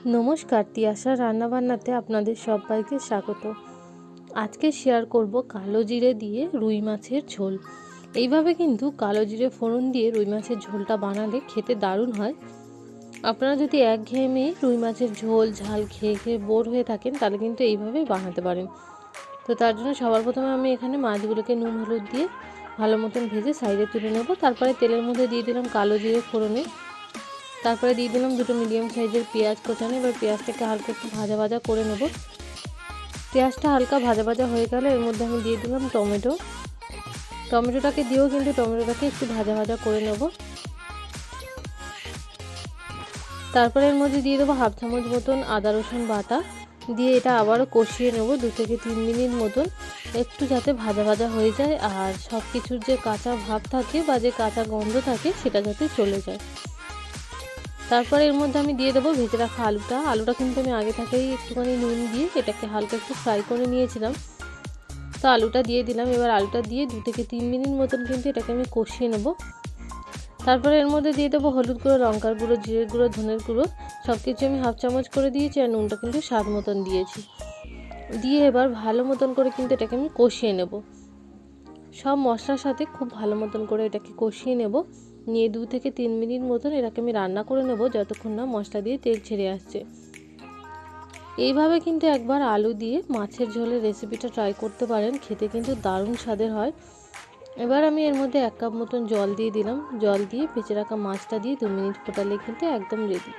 নমস্কার, তিয়াশা রান্নাবান্নাতে আপনাদের সবাইকে স্বাগত। আজকে শেয়ার করব কালো জিরে দিয়ে রুই মাছের ঝোল। এইভাবে কিন্তু কালো জিরে ফোড়ন দিয়ে রুই মাছের ঝোলটা বানালে খেতে দারুণ হয়। আপনারা যদি একঘেয়েমি রুই মাছের ঝোল ঝাল খেয়ে খেয়ে বোর হয়ে থাকেন তাহলে কিন্তু এইভাবেই বানাতে পারেন। তো তার জন্য সবার প্রথমে আমি এখানে মাছগুলোকে নুন হলুদ দিয়ে ভালো মতন ভেজে সাইডে তুলে নেব। তারপরে তেলের মধ্যে দিয়ে দিলাম কালো জিরে ফোড়নে, তারপরে দিয়ে দিলাম দুটো মিডিয়াম সাইজের পেঁয়াজ কোচানো। এবার পেঁয়াজটাকে হালকা একটু ভাজা ভাজা করে নেব। পেঁয়াজটা হালকা ভাজা ভাজা হয়ে গেলে এর মধ্যে আমি দিয়ে দিলাম টমেটোটাকে দিয়েও কিন্তু টমেটোটাকে একটু ভাজা ভাজা করে নেব। তারপরে এর মধ্যে দিয়ে দেবো 1/2 চামচ মতন আদা রসুন বাটা, দিয়ে এটা আবারও কষিয়ে নেব 2 থেকে 3 মিনিট মতন, একটু যাতে ভাজা ভাজা হয়ে যায় আর সব কিছুর যে কাঁচা ভাব থাকে বা যে কাঁচা গন্ধ থাকে সেটা যাতে চলে যায়। তারপরে এর মধ্যে আমি দিয়ে দেবো ভেজে রাখা আলুটা কিন্তু আমি আগে থেকেই একটুখানি নুন দিয়ে এটাকে হালকা একটু ফ্রাই করে নিয়েছিলাম। তো আলুটা দিয়ে দিলাম। এবার আলুটা দিয়ে 2 থেকে 3 মিনিট মতন কিন্তু এটাকে আমি কষিয়ে নেব। তারপরে এর মধ্যে দিয়ে দেবো হলুদ গুঁড়ো, লঙ্কার গুঁড়ো, জিরের গুঁড়ো, ধনের গুঁড়ো, সব কিছু আমি 1/2 চামচ করে দিয়েছি আর নুনটা কিন্তু স্বাদ মতন দিয়েছি। দিয়ে এবার ভালো মতন করে কিন্তু এটাকে আমি কষিয়ে নেব। সব মশলার সাথে খুব ভালো মতন করে এটাকে কষিয়ে নেব। নিয়ে 2 থেকে 3 মিনিট মতন এটাকে আমি রান্না করে নেব যতক্ষণ না মশলা দিয়ে তেল ছেড়ে আসছে। এইভাবে কিন্তু একবার আলু দিয়ে মাছের ঝোলের রেসিপিটা ট্রাই করতে পারেন, খেতে কিন্তু দারুণ স্বাদের হয়। এবার আমি এর মধ্যে 1 কাপ মতন জল দিয়ে দিলাম। জল দিয়ে ভেজে রাখা মাছটা দিয়ে 2 মিনিট ফোটালে কিন্তু একদম রেডি।